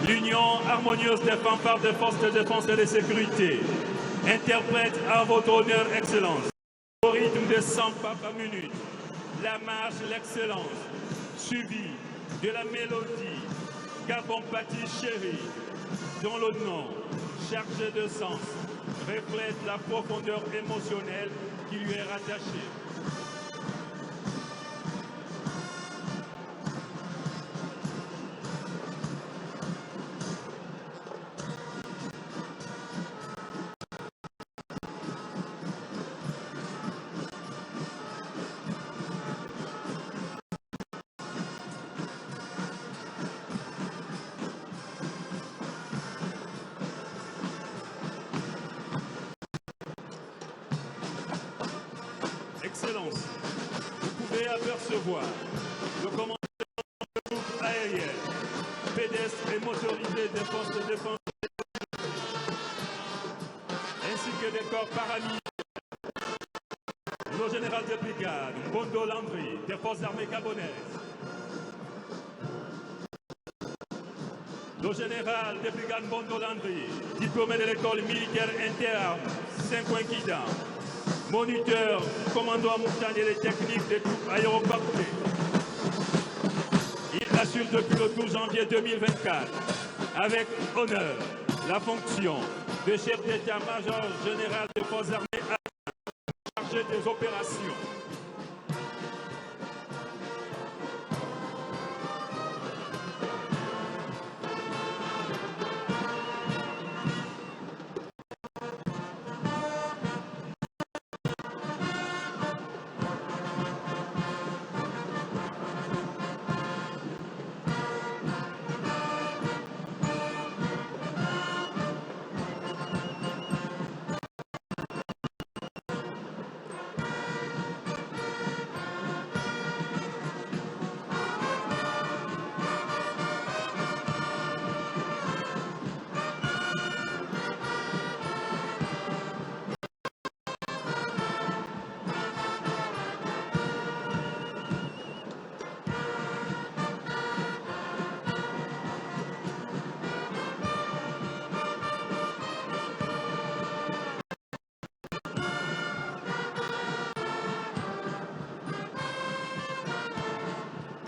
l'union harmonieuse des fanfares des forces de défense et de sécurité, interprète à votre honneur, Excellence, au rythme de 100 pas par minute, la marche L'Excellence, suivie de la mélodie Gabon Pati Chéri, dont le nom, chargé de sens, reflète la profondeur émotionnelle qui lui est rattachée. Excellence, vous pouvez apercevoir le commandant du groupe aérien, pédestre et motorisé des forces de défense, ainsi que des corps paramilitaires, le général de brigade Bondo Landry des forces armées gabonaises, le général de brigade Bondo Landry, diplômé de l'école militaire interarmes Saint-Quenquidin, moniteur, commandant montagne des techniques des troupes aéroportées. Il assure depuis le 12 janvier 2024, avec honneur, la fonction de chef d'état-major général des forces armées chargé des opérations.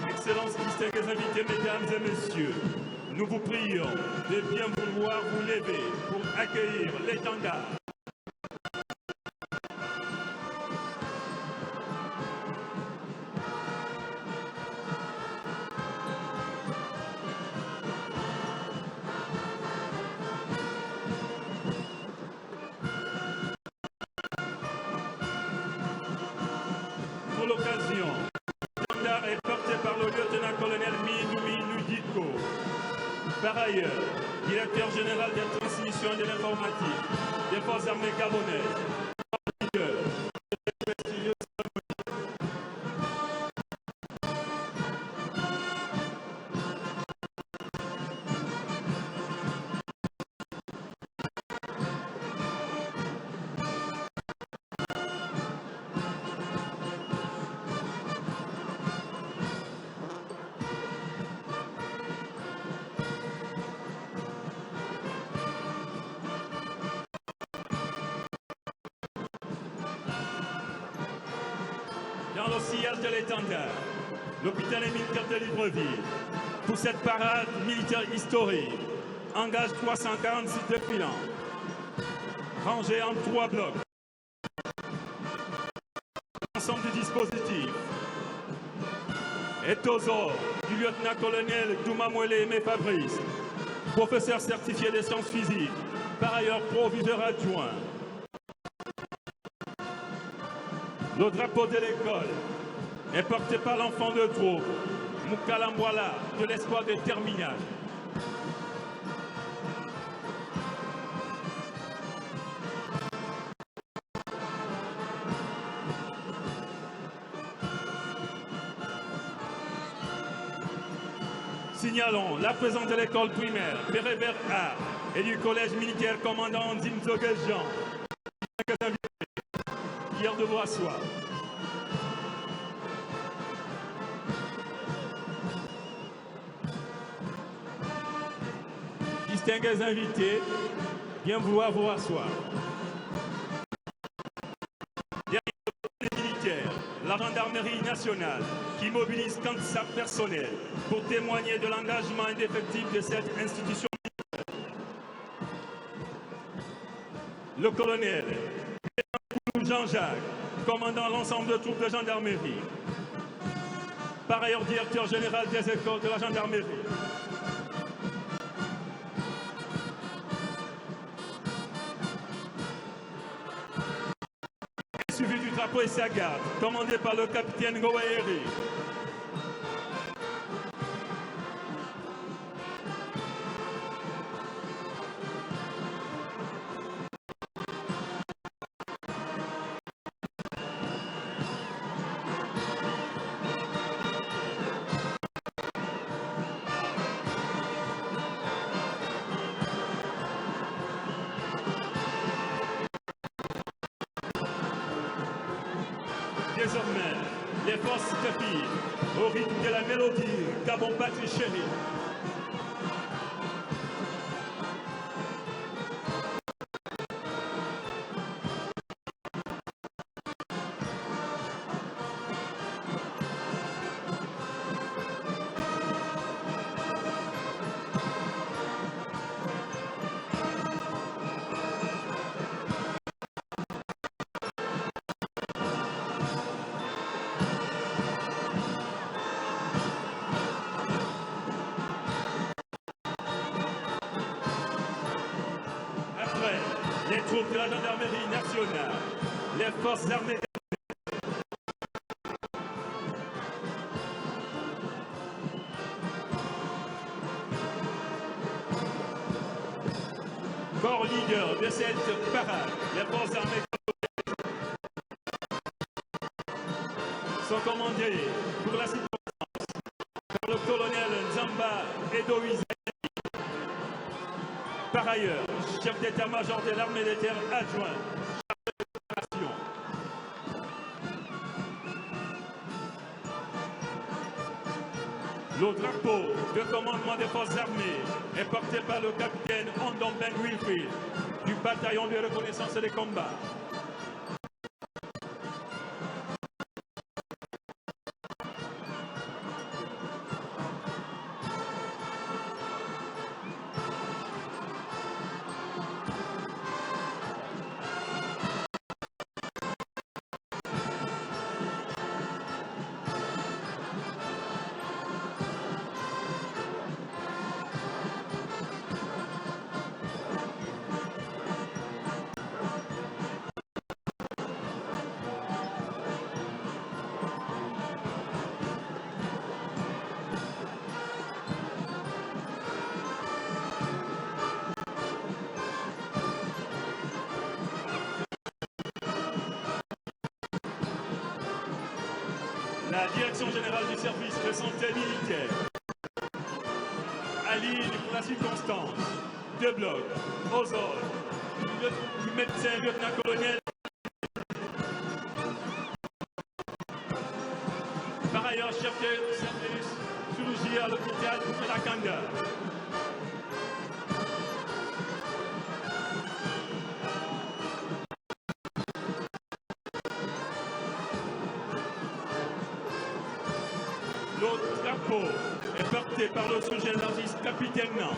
Excellences, distingués invités, mesdames et messieurs, nous vous prions de bien vouloir vous lever pour accueillir l'étendard. Pour l'occasion, l'étendard est porté par le lieutenant-colonel Minoumi Nudiko. Par ailleurs, directeur général des transmissions de l'informatique des forces armées gabonaises. Dans le sillage de l'étendard, l'hôpital militaire de Libreville, pour cette parade militaire historique, engage 346 défilants, rangés en 3 blocs. L'ensemble du dispositif est aux ordres du lieutenant-colonel Doumamouele Aimé Fabrice, professeur certifié des sciences physiques, par ailleurs proviseur adjoint. Le drapeau de l'école est porté par l'enfant de troupe, Moukalambwala, de l'espoir de terminal. Signalons la présence de l'école primaire Bérévert A et du collège militaire commandant Nzimzoge Jean, hier de Brassois. Distingués invités, bien vouloir vous rasseoir. Derrière les militaires, la gendarmerie nationale qui mobilise quand sa personnel pour témoigner de l'engagement indéfectible de cette institution. Le colonel Jean-Jacques, commandant l'ensemble de troupes de gendarmerie, par ailleurs directeur général des écoles de la gendarmerie. Suivi du drapeau et sa garde, commandé par le capitaine Gowaheri. Désormais, les forces défilent au rythme de la mélodie qu'avons battu chérie. Les troupes de la gendarmerie nationale, les forces armées. Corps leader de cette parade, les forces armées sont commandées pour la circonstance par le colonel Nzamba Edoïse. Par ailleurs, chef d'état-major de l'armée de terre adjoint, chargé de l'opération. Le drapeau de commandement des forces armées est porté par le capitaine Ondomben Wilfried du bataillon de reconnaissance des combats. La Direction générale du service de santé militaire, à Lille pour la circonstance, deux blocs, aux ordres du médecin lieutenant-colonel. Par ailleurs, chef de service chirurgie à l'hôpital de la Kanga. L'autre drapeau est porté par le sous-généraliste capitaine Nan.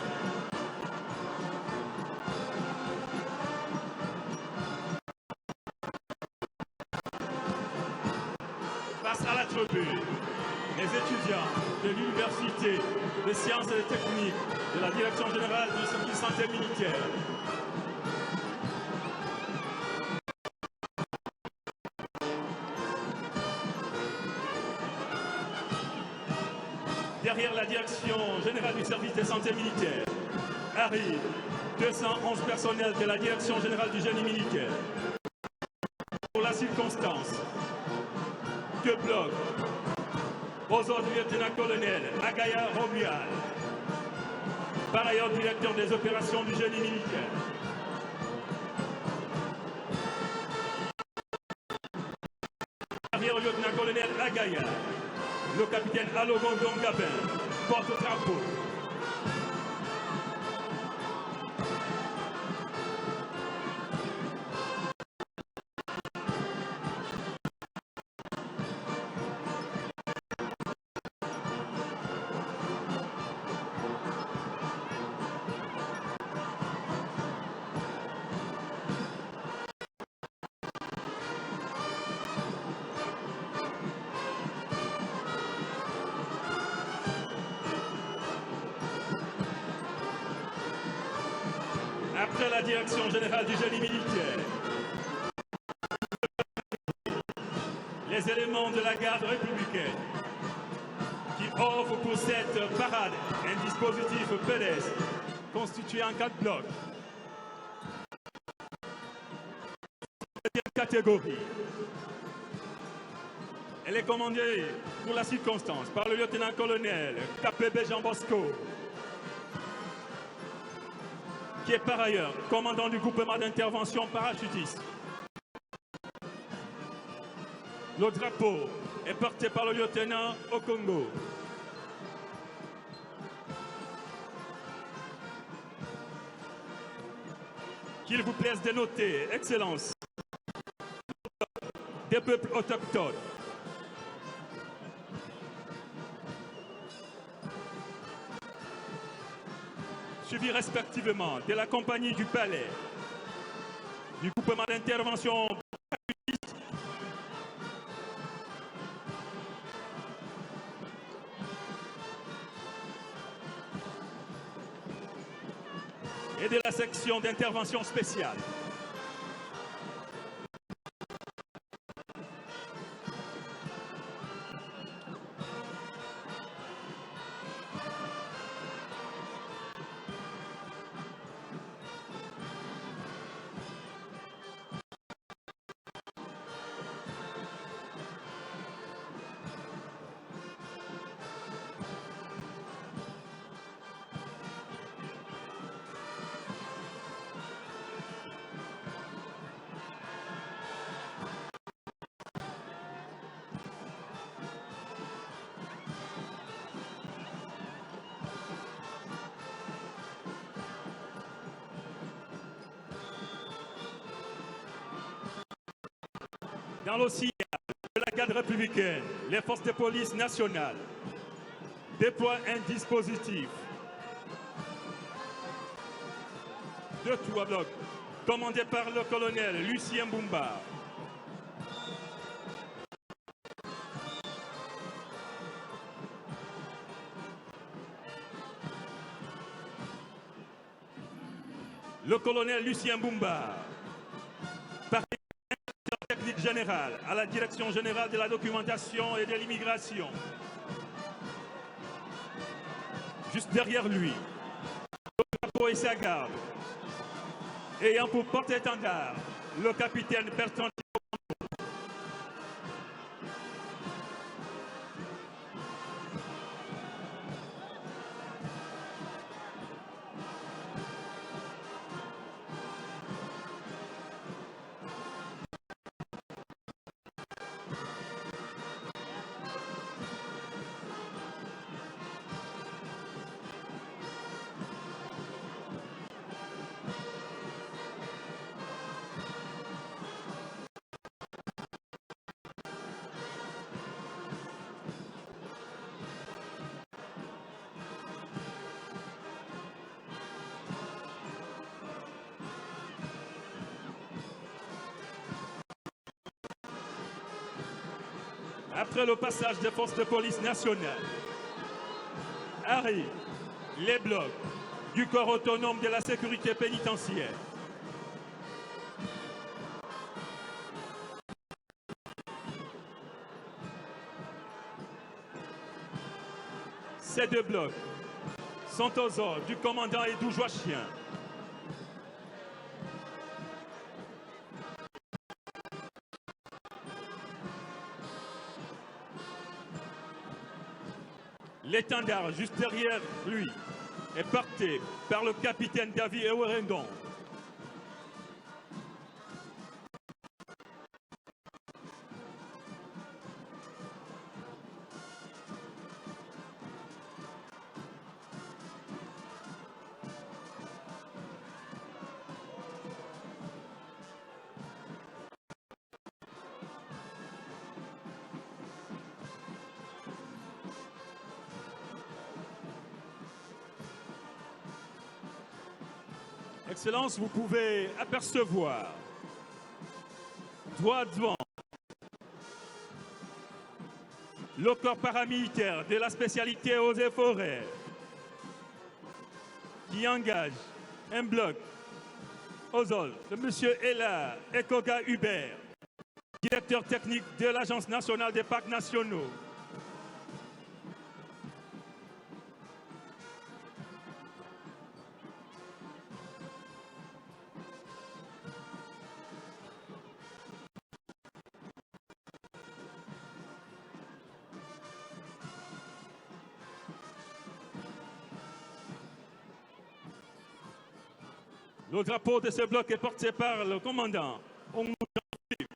Face à la tribune, les étudiants de l'Université des sciences et des techniques de la Direction générale du service santé militaire. Derrière la Direction générale du service de santé militaire, arrivent 211 personnels de la Direction générale du génie militaire. Pour la circonstance, deux blocs, aux ordres du lieutenant-colonel Agaya Robial, par ailleurs directeur des opérations du génie militaire. Derrière le lieutenant-colonel Agaya, le capitaine Alogon Gabin porte-drapeau. Après la Direction générale du génie militaire, les éléments de la garde républicaine qui offrent pour cette parade un dispositif pédestre constitué en 4 blocs. Deuxième catégorie. Elle est commandée pour la circonstance par le lieutenant-colonel KPB Jean Bosco, qui est par ailleurs commandant du groupement d'intervention parachutiste. Le drapeau est porté par le lieutenant Okongo. Qu'il vous plaise de noter, Excellence, des peuples autochtones. Suivi respectivement de la compagnie du Palais, du groupement d'intervention et de la section d'intervention spéciale. Dans le sillage de la garde républicaine, les forces de police nationales déploient un dispositif de 3 blocs commandé par le colonel Lucien Bumba. Le colonel Lucien Bumba, technique générale à la Direction générale de la documentation et de l'immigration. Juste derrière lui, le drapeau et sa garde, ayant pour porte-étendard le capitaine Bertrand. Après le passage des forces de police nationales, arrivent les blocs du corps autonome de la sécurité pénitentiaire. Ces 2 blocs sont aux ordres du commandant Edou Joachien. L'étendard juste derrière lui est porté par le capitaine David Ewerendon. Excellence, vous pouvez apercevoir droit devant le corps paramilitaire de la spécialité eaux et forêts qui engage un bloc aux ordres de M. Ella Ekoga Hubert, directeur technique de l'Agence nationale des parcs nationaux. Le drapeau de ce bloc est porté par le commandant Ongou Jean-Philippe.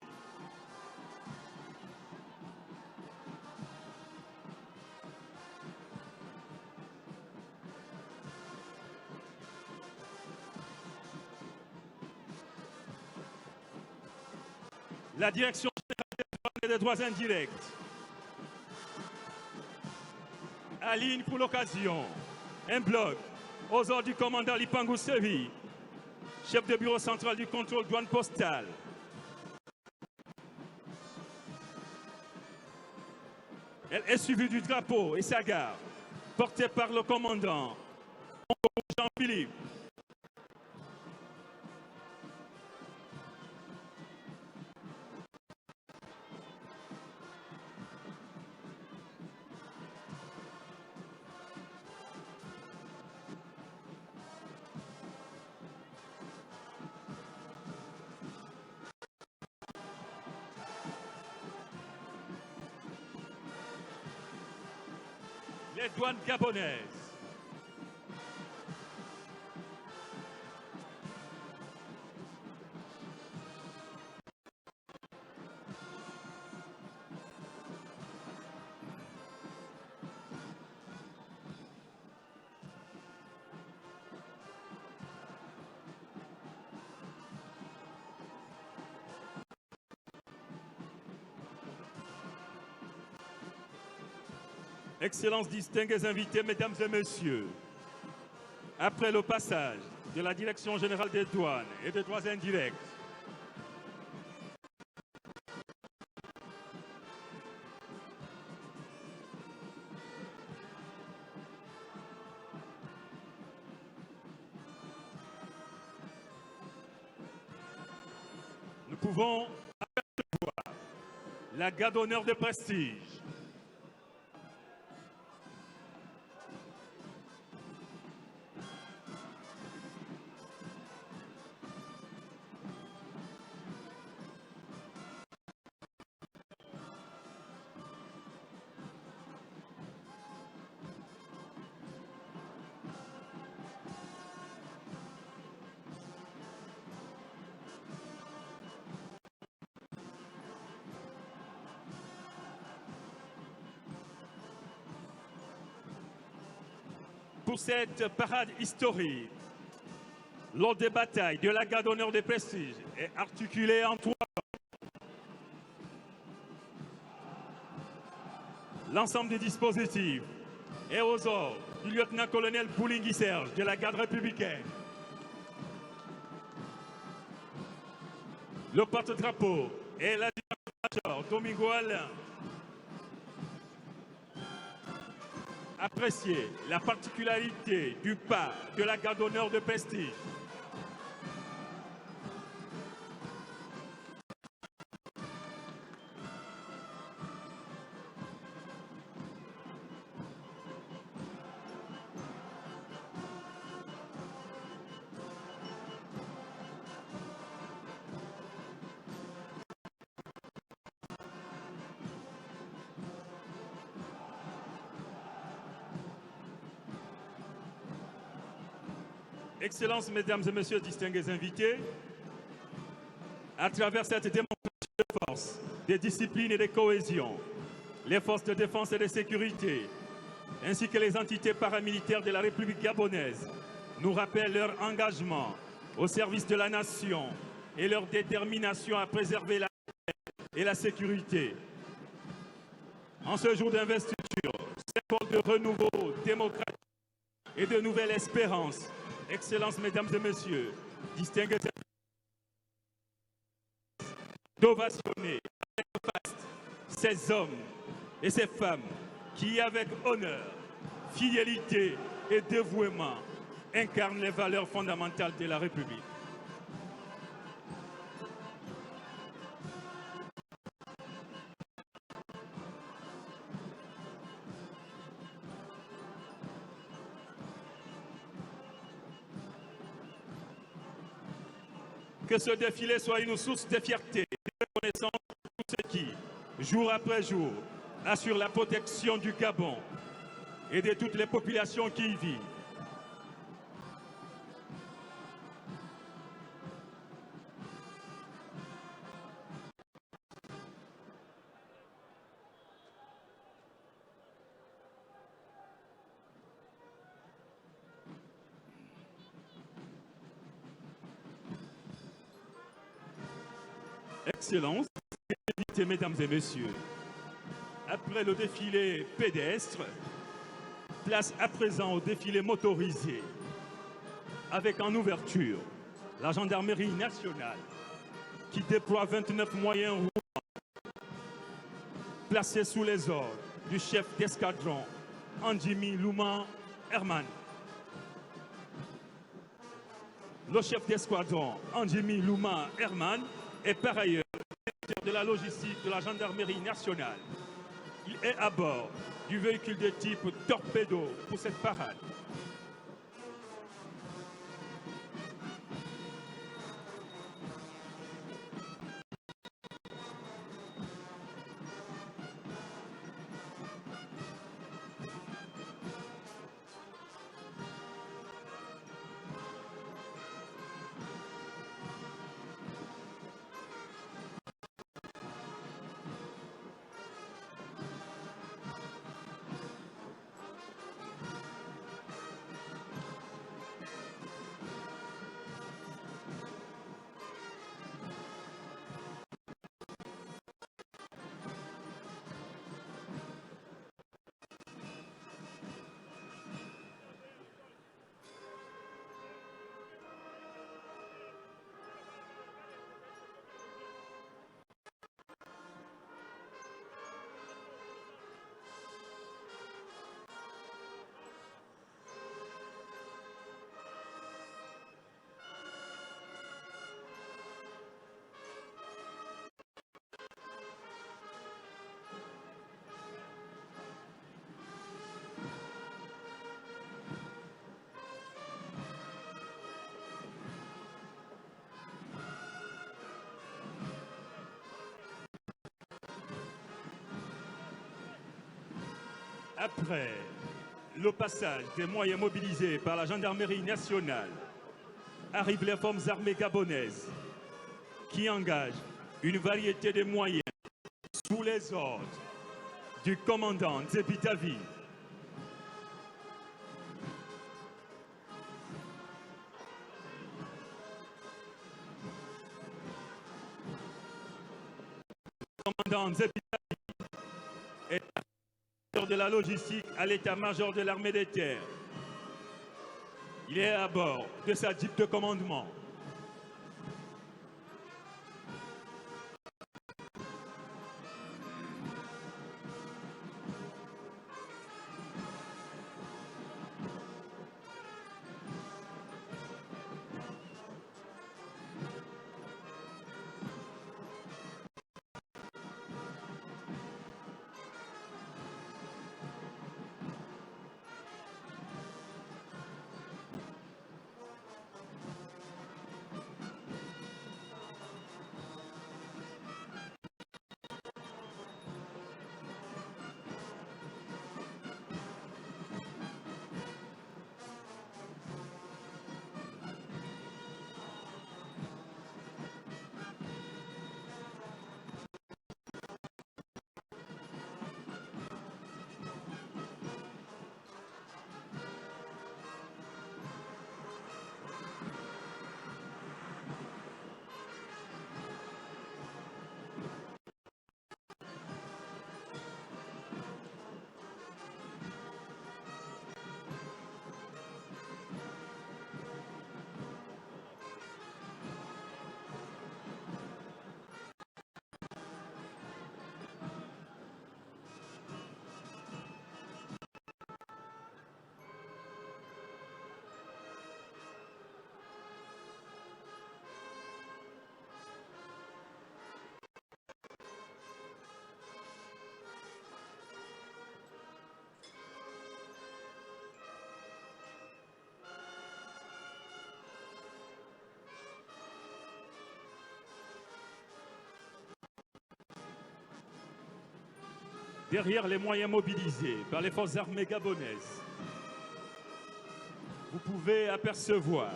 La direction générale des droits indirects aligne pour l'occasion un bloc aux ordres du commandant Lipangou Sevi, chef de bureau central du contrôle douane postale. Elle est suivie du drapeau et sa garde, porté par le commandant Jean-Philippe. Les douanes gabonaises. Excellences, distingués invités, mesdames et messieurs, après le passage de la Direction générale des douanes et des droits indirects, nous pouvons apercevoir la garde d'honneur de prestige. Pour cette parade historique, l'ordre des batailles de la garde d'honneur des prestiges est articulé en 3 ordres. L'ensemble des dispositifs est aux ordres du lieutenant-colonel Boulingui Serge de la garde républicaine. Le porte-drapeau est l'adjudant-major Domingo Alain. Appréciez la particularité du pas de la garde d'honneur de prestige. Excellences, mesdames et messieurs, distingués invités, à travers cette démonstration de force, de discipline et de cohésion, les forces de défense et de sécurité, ainsi que les entités paramilitaires de la République gabonaise, nous rappellent leur engagement au service de la nation et leur détermination à préserver la paix et la sécurité. En ce jour d'investiture, symbole de renouveau démocratique et de nouvelle espérance, Excellences, mesdames et messieurs, distingués d'ovationner avec faste ces hommes et ces femmes qui, avec honneur, fidélité et dévouement, incarnent les valeurs fondamentales de la République. Que ce défilé soit une source de fierté et de reconnaissance pour tous ceux qui, jour après jour, assurent la protection du Gabon et de toutes les populations qui y vivent. Excellences, mesdames et messieurs, après le défilé pédestre, place à présent au défilé motorisé, avec en ouverture la gendarmerie nationale qui déploie 29 moyens roulants placés sous les ordres du chef d'escadron Andjimi Louma Herman. Le chef d'escadron Andjimi Louma Herman est par ailleurs directeur de la logistique de la gendarmerie nationale. Il est à bord du véhicule de type torpedo pour cette parade. Après le passage des moyens mobilisés par la gendarmerie nationale, arrivent les forces armées gabonaises qui engagent une variété de moyens sous les ordres du commandant Zebitavi. Le commandant Zebitavi est de la logistique à l'état-major de l'armée des terres. Il est à bord de sa jeep de commandement. derrière les moyens mobilisés par les forces armées gabonaises, vous pouvez apercevoir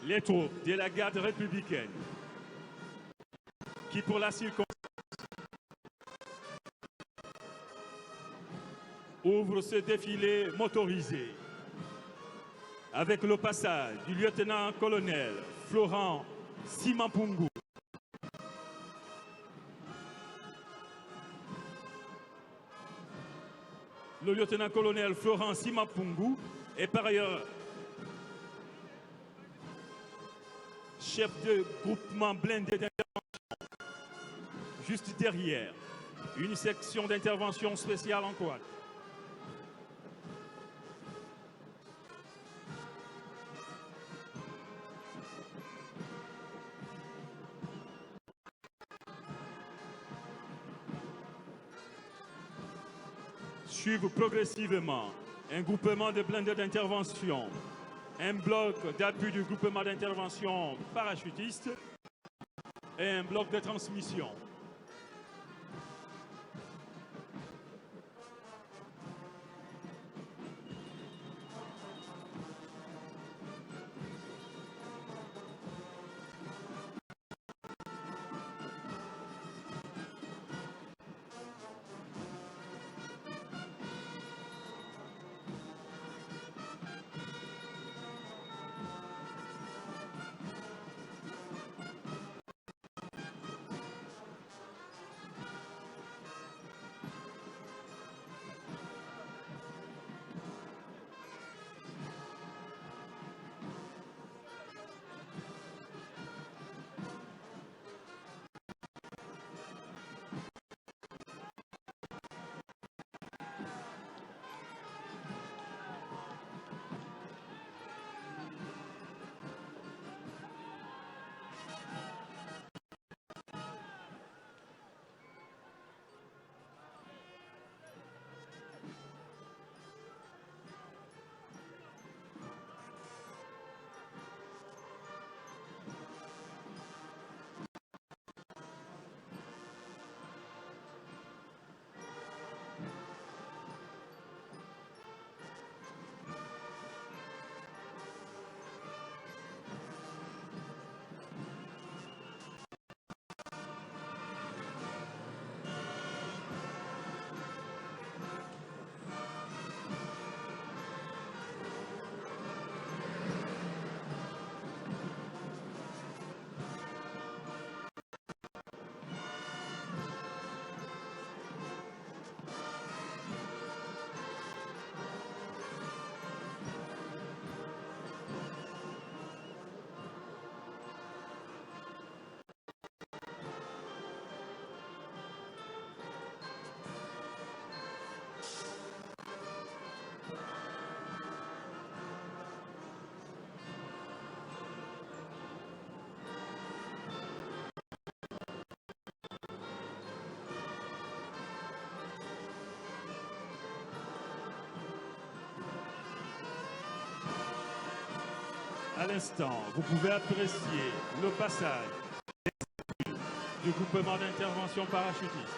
les troupes de la garde républicaine qui, pour la circonstance, ouvrent ce défilé motorisé avec le passage du lieutenant-colonel Florent Simampungu. Le lieutenant-colonel Florent Simampungu est par ailleurs chef de groupement blindé d'intervention, juste derrière, une section d'intervention spéciale en quad. Suivent progressivement un groupement de blindés d'intervention, un bloc d'appui du groupement d'intervention parachutiste et un bloc de transmission. À l'instant, vous pouvez apprécier le passage du groupement d'intervention parachutiste.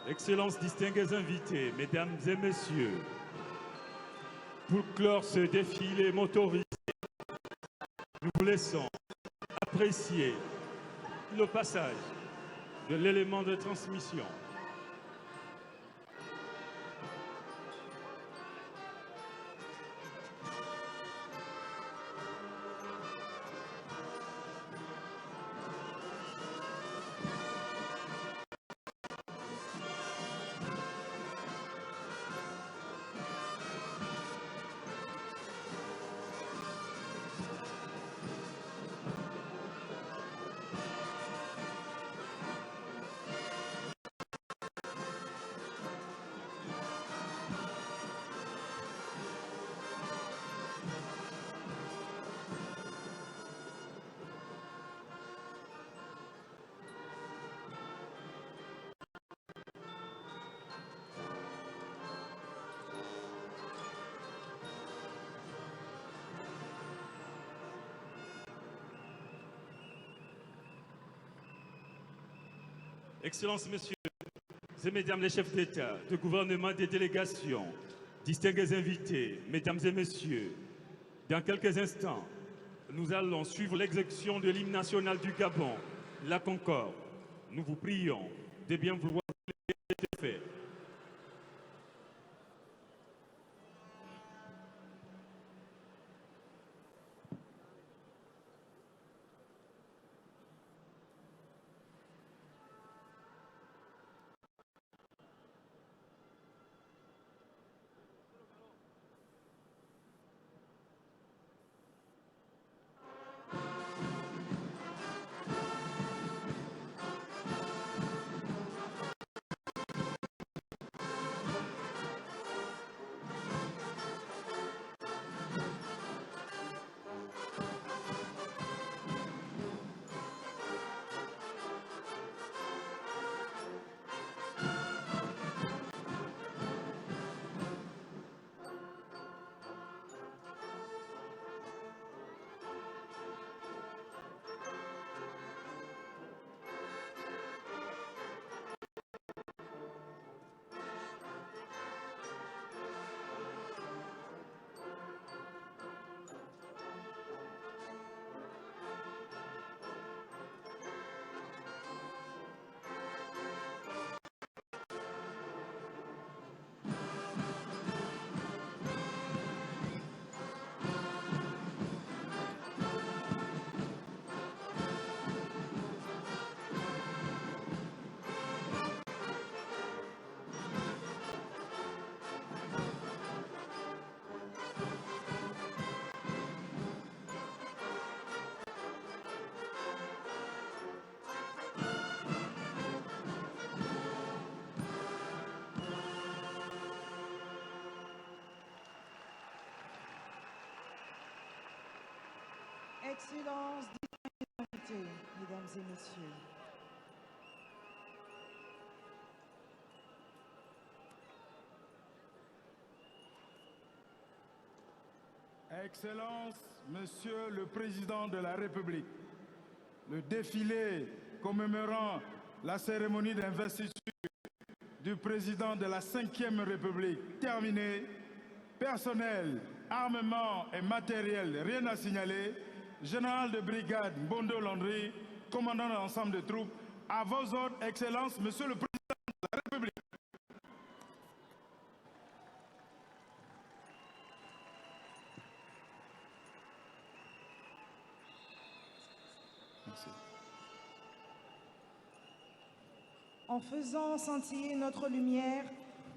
Excellences, distingués invités, Mesdames et Messieurs, pour clore ce défilé motorisé, nous vous laissons apprécier le passage de l'élément de transmission. Excellences, Messieurs et Mesdames les chefs d'État, de gouvernement, des délégations, distingués invités, Mesdames et Messieurs, dans quelques instants, nous allons suivre l'exécution de l'hymne national du Gabon, la Concorde. Nous vous prions de bien vouloir le faire. Excellences, distingués invités, Mesdames et Messieurs. Excellences, Monsieur le Président de la République, le défilé commémorant la cérémonie d'investiture du Président de la 5e République terminé, personnel, armement et matériel, rien à signaler. Général de brigade Bondo Landry, commandant de l'ensemble des troupes, à vos ordres, Excellences, Monsieur le Président de la République. Merci. En faisant scintiller notre lumière,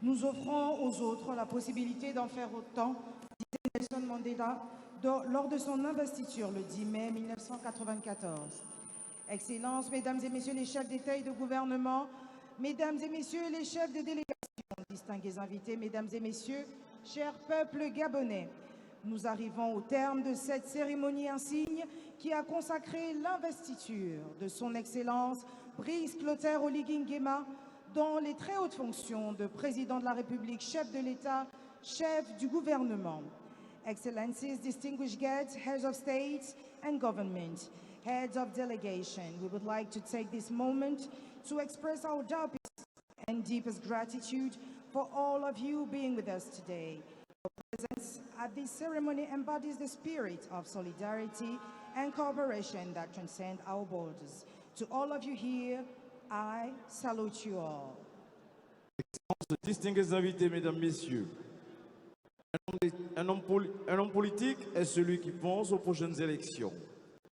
nous offrons aux autres la possibilité d'en faire autant, disait Nelson Mandela lors de son investiture le 10 mai 1994. Excellences, Mesdames et Messieurs les chefs d'État et de gouvernement, Mesdames et Messieurs les chefs de délégation, distingués invités, Mesdames et Messieurs, chers peuples gabonais, nous arrivons au terme de cette cérémonie insigne qui a consacré l'investiture de son Excellence Brice Clotaire Oligui Nguema dans les très hautes fonctions de Président de la République, chef de l'État, chef du gouvernement. Excellencies, distinguished guests, heads of state and government, heads of delegation, we would like to take this moment to express our deepest and and deepest gratitude for all of you being with us today. Your presence at this ceremony embodies the spirit of solidarity and cooperation that transcend our borders. To all of you here, I salute you all. Distingués invités, mesdames, messieurs, un homme politique est celui qui pense aux prochaines élections.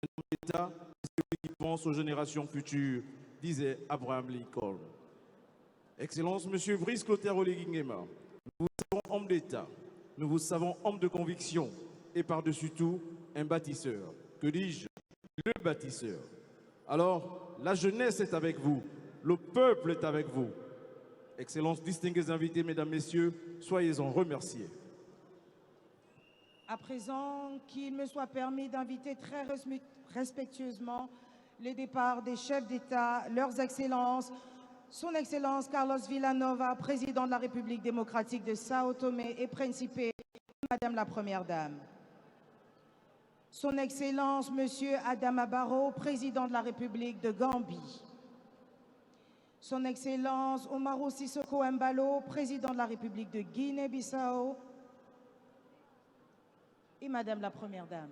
Un homme d'État est celui qui pense aux générations futures, disait Abraham Lincoln. Excellence, Monsieur Brice Clotaire Oligui Nguema, nous vous savons homme d'État, nous vous savons homme de conviction et par-dessus tout, un bâtisseur. Que dis-je? Le bâtisseur. Alors, la jeunesse est avec vous, le peuple est avec vous. Excellences, distingués invités, mesdames, messieurs, soyez-en remerciés. À présent, qu'il me soit permis d'inviter très respectueusement le départ des chefs d'État, leurs excellences, son Excellence Carlos Villanova, président de la République démocratique de Sao Tomé et Principe, Madame la Première Dame. Son Excellence Monsieur Adama Barrow, président de la République de Gambie. Son Excellence Umaru Sissoco Embalo, président de la République de Guinée-Bissau. Et Madame la Première Dame.